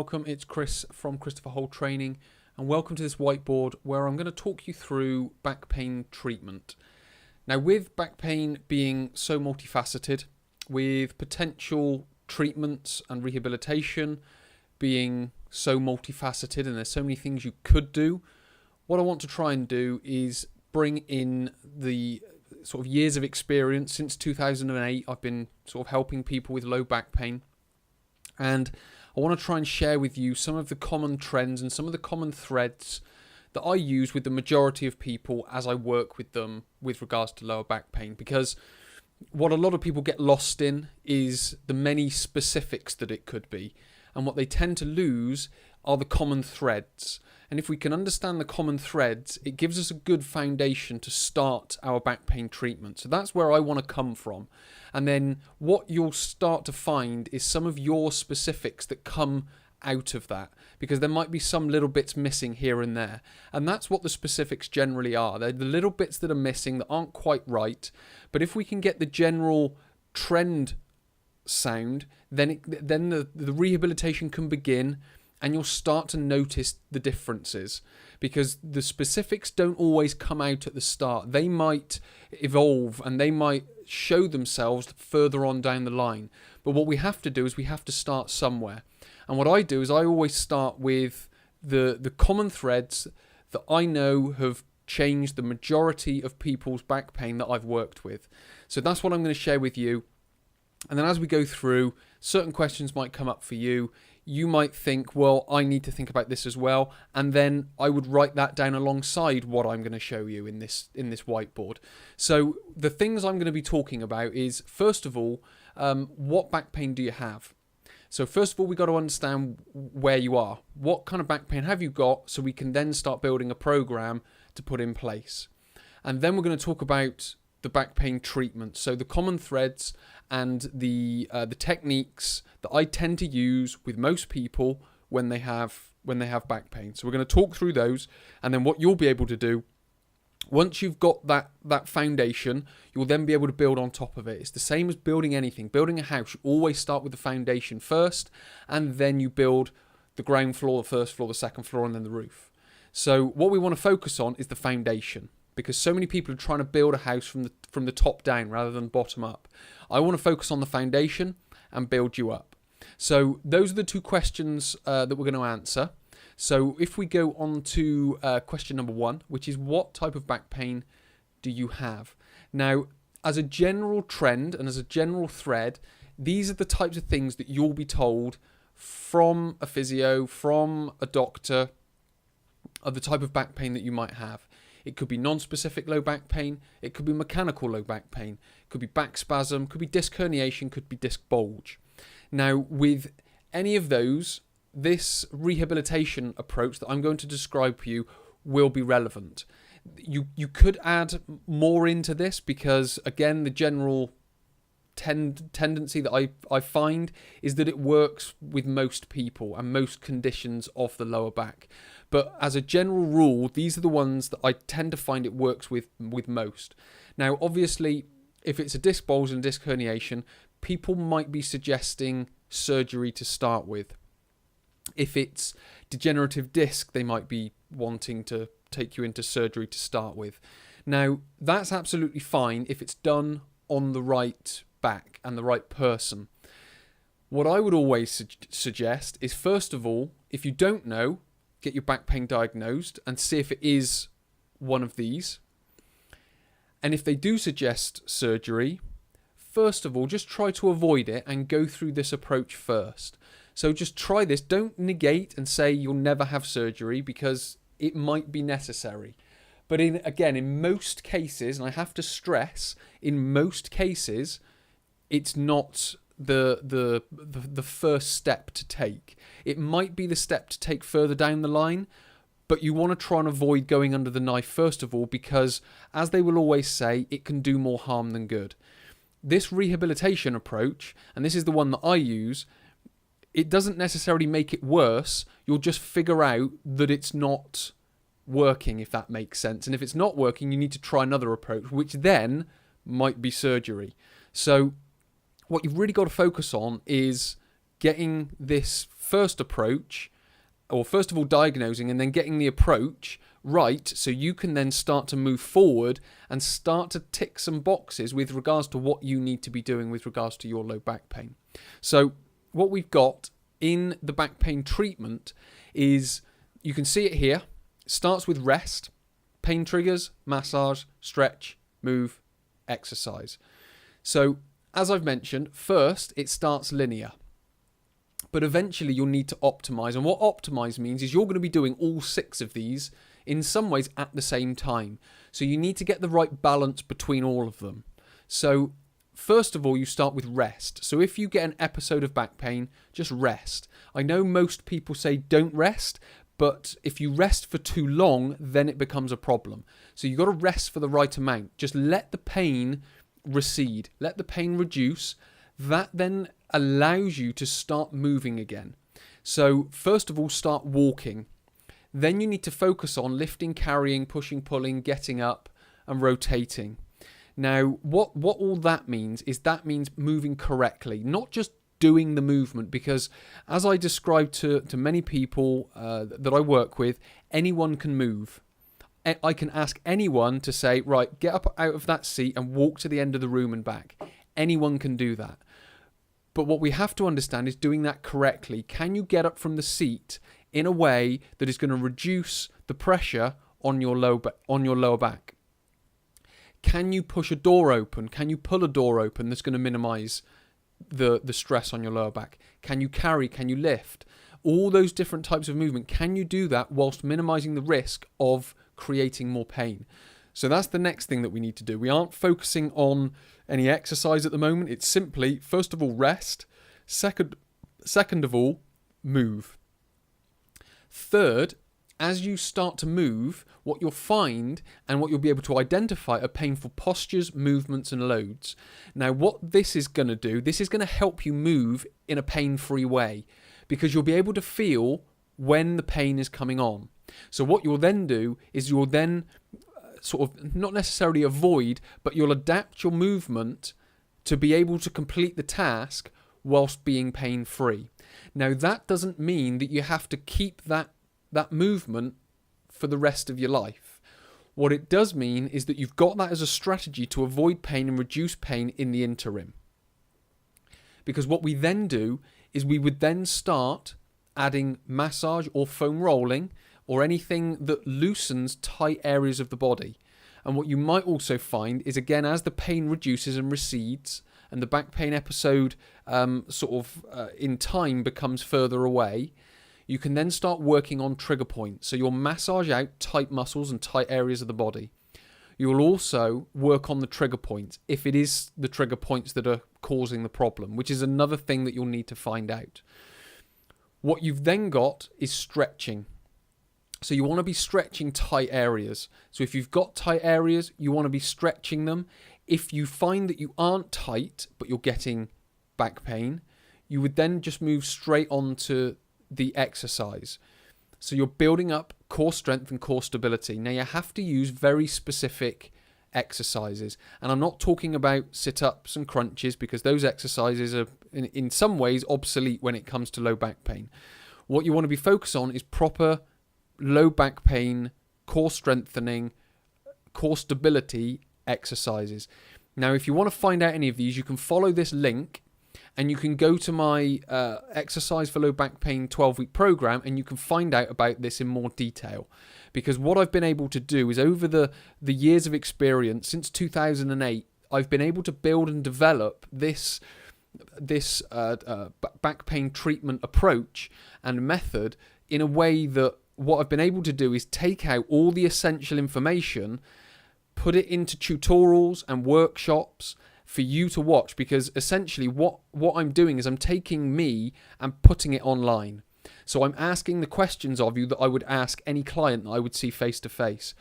welcome. It's Chris from Christopher Holt Training, and welcome to this whiteboard where I'm going to talk you through back pain treatment. Now, with back pain being so multifaceted, with potential treatments and rehabilitation being so multifaceted, and there's so many things you could do, what I want to try and do is bring in the sort of years of experience. Since 2008, I've been sort of helping people with low back pain, and I want to try and share with you some of the common trends and some of the common threads that I use with the majority of people as I work with them with regards to lower back pain. Because what a lot of people get lost in is the many specifics that it could be. And what they tend to lose are the common threads. And if we can understand the common threads, it gives us a good foundation to start our back pain treatment. So that's where I want to come from. And then what you'll start to find is some of your specifics that come out of that, because there might be some little bits missing here and there. And that's what the specifics generally are. They're the little bits that are missing that aren't quite right. But if we can get the general trend sound, then the rehabilitation can begin, and you'll start to notice the differences, because the specifics don't always come out at the start. They might evolve and they might show themselves further on down the line. But what we have to do is we have to start somewhere. And what I do is I always start with the common threads that I know have changed the majority of people's back pain that I've worked with. So that's what I'm going to share with you. And then as we go through, certain questions might come up for you. You might think, well, I need to think about this as well. And then I would write that down alongside what I'm going to show you in this whiteboard. So the things I'm going to be talking about is, first of all, what back pain do you have? So first of all, we've got to understand where you are. What kind of back pain have you got, so we can then start building a program to put in place. And then we're going to talk about the back pain treatment. So the common threads and the techniques that I tend to use with most people when they have back pain. So we're going to talk through those, and then what you'll be able to do once you've got that foundation, you'll then be able to build on top of it. It's the same as building anything. Building a house, you always start with the foundation first, and then you build the ground floor, the first floor, the second floor, and then the roof. So what we want to focus on is the foundation, because so many people are trying to build a house from the top down rather than bottom up. I want to focus on the foundation and build you up. So those are the two questions that we're going to answer. So if we go on to question number 1, which is, what type of back pain do you have? Now, as a general trend and as a general thread, these are the types of things that you'll be told from a physio, from a doctor, of the type of back pain that you might have. It could be non-specific low back pain. It could be mechanical low back pain. It could be back spasm. Could be disc herniation. Could be disc bulge. Now, with any of those, this rehabilitation approach that I'm going to describe for you will be relevant. You could add more into this, because, again, the general tendency that I find is that it works with most people and most conditions of the lower back. But as a general rule, these are the ones that I tend to find it works with most. Now, obviously, if it's a disc bulge and disc herniation, people might be suggesting surgery to start with. If it's degenerative disc, they might be wanting to take you into surgery to start with. Now, that's absolutely fine if it's done on the right back and the right person. What I would always suggest is, first of all, if you don't know, get your back pain diagnosed and see if it is one of these. And if they do suggest surgery, first of all, just try to avoid it and go through this approach first. So just try this. Don't negate and say you'll never have surgery, because it might be necessary. But in most cases, and I have to stress, in most cases, it's not the first step to take. It might be the step to take further down the line, but you want to try and avoid going under the knife first of all, because, as they will always say, it can do more harm than good. This rehabilitation approach, and this is the one that I use, it doesn't necessarily make it worse. You'll just figure out that it's not working, if that makes sense. And if it's not working, you need to try another approach, which then might be surgery. So what you've really got to focus on is getting this first approach, or first of all diagnosing and then getting the approach right, so you can then start to move forward and start to tick some boxes with regards to what you need to be doing with regards to your low back pain. So what we've got in the back pain treatment is, you can see it here, starts with rest, pain triggers, massage, stretch, move, exercise. So as I've mentioned, first it starts linear, but eventually you'll need to optimize. And what optimize means is you're going to be doing all 6 of these in some ways at the same time. So you need to get the right balance between all of them. So first of all, you start with rest. So if you get an episode of back pain, just rest. I know most people say don't rest, but if you rest for too long, then it becomes a problem. So you've got to rest for the right amount. Just let the pain recede, let the pain reduce. That then allows you to start moving again. So first of all, start walking. Then you need to focus on lifting, carrying, pushing, pulling, getting up and rotating. Now, what all that means is moving correctly, not just doing the movement, because as I described to many people that I work with, anyone can move. I can ask anyone to say, right, get up out of that seat and walk to the end of the room and back. Anyone can do that. But what we have to understand is doing that correctly. Can you get up from the seat in a way that is going to reduce the pressure on your lower back? Can you push a door open? Can you pull a door open that's going to minimize the stress on your lower back? Can you carry? Can you lift? All those different types of movement, can you do that whilst minimizing the risk of creating more pain? So that's the next thing that we need to do. We aren't focusing on any exercise at the moment. It's simply, first of all, rest. Second of all, move. Third, as you start to move, what you'll find and what you'll be able to identify are painful postures, movements and loads. Now, what this is going to do, this is going to help you move in a pain-free way, because you'll be able to feel when the pain is coming on. So what you'll then do is you'll then sort of not necessarily avoid, but you'll adapt your movement to be able to complete the task whilst being pain-free. Now, that doesn't mean that you have to keep that movement for the rest of your life. What it does mean is that you've got that as a strategy to avoid pain and reduce pain in the interim. Because what we then do is we would then start adding massage or foam rolling or anything that loosens tight areas of the body. And what you might also find is, again, as the pain reduces and recedes and the back pain episode in time becomes further away, you can then start working on trigger points. So you'll massage out tight muscles and tight areas of the body. You'll also work on the trigger points, if it is the trigger points that are causing the problem, which is another thing that you'll need to find out. What you've then got is stretching. So you want to be stretching tight areas. So if you've got tight areas, you want to be stretching them. If you find that you aren't tight, but you're getting back pain, you would then just move straight on to the exercise. So you're building up core strength and core stability. Now, you have to use very specific exercises. And I'm not talking about sit-ups and crunches, because those exercises are in some ways obsolete when it comes to low back pain. What you want to be focused on is proper low back pain, core strengthening, core stability exercises. Now, if you want to find out any of these, you can follow this link and you can go to my exercise for low back pain 12-week program, and you can find out about this in more detail. Because what I've been able to do is, over the years of experience since 2008, I've been able to build and develop this back pain treatment approach and method in a way that what I've been able to do is take out all the essential information, put it into tutorials and workshops for you to watch, because essentially what I'm doing is I'm taking me and putting it online. So I'm asking the questions of you that I would ask any client that I would see face to face.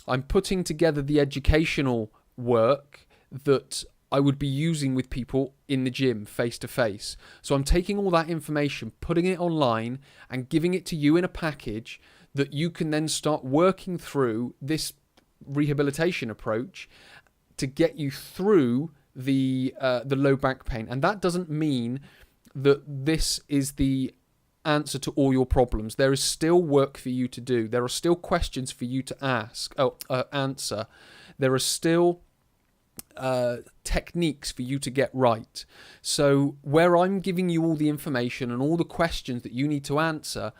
I'm putting together the educational work that I would be using with people in the gym face to face. So I'm taking all that information, putting it online and giving it to you in a package that you can then start working through this rehabilitation approach to get you through the low back pain. And that doesn't mean that this is the answer to all your problems. There is still work for you to do. There are still questions for you to answer. There are still techniques for you to get right. So where I'm giving you all the information and all the questions that you need to answer,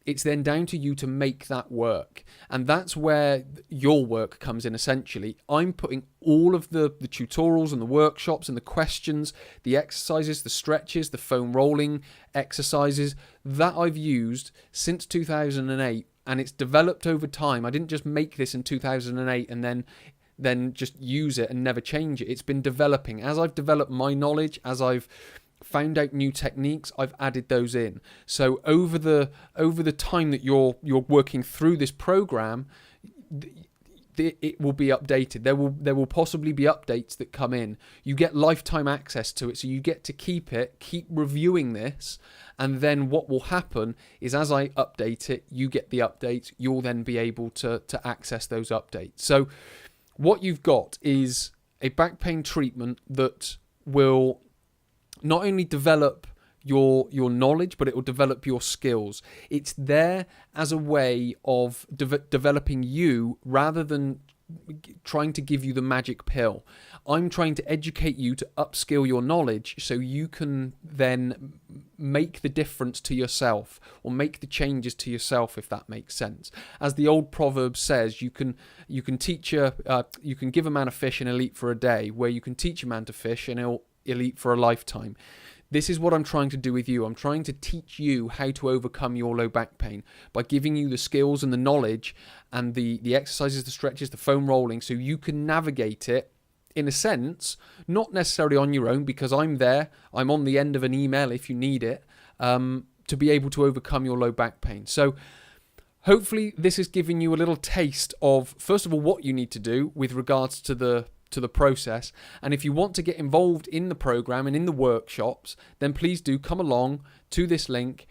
it's then down to you to make that work. And that's where your work comes in, essentially. I'm putting all of the tutorials and the workshops and the questions, the exercises, the stretches, the foam rolling exercises that I've used since 2008, and it's developed over time. I didn't just make this in 2008 and then just use it and never change it. It's been developing. As I've developed my knowledge, as I've found out new techniques, I've added those in. So over the time that you're working through this program, it will be updated. There will possibly be updates that come in. You get lifetime access to it, so you get to keep reviewing this, and then what will happen is as I update it, you get the updates. You'll then be able to access those updates. So what you've got is a back pain treatment that will not only develop your knowledge, but it will develop your skills. It's there as a way of developing you rather than trying to give you the magic pill. I'm trying to educate you to upskill your knowledge so you can then make the difference to yourself, or make the changes to yourself, if that makes sense. As the old proverb says, you can give a man a fish and he'll eat for a day, where you can teach a man to fish and he'll eat for a lifetime. This is what I'm trying to do with you. I'm trying to teach you how to overcome your low back pain by giving you the skills and the knowledge and the exercises, the stretches, the foam rolling, so you can navigate it in a sense, not necessarily on your own, because I'm there. I'm on the end of an email if you need it, to be able to overcome your low back pain. So hopefully this has given you a little taste of, first of all, what you need to do with regards to the process. And if you want to get involved in the program and in the workshops, then please do come along to this link,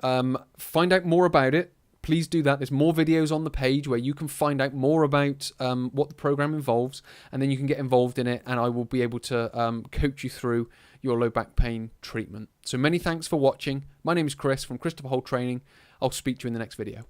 find out more about it. Please do that. There's more videos on the page where you can find out more about what the program involves, and then you can get involved in it, and I will be able to coach you through your low back pain treatment. So many thanks for watching. My name is Chris from Christopher Holt Training. I'll speak to you in the next video.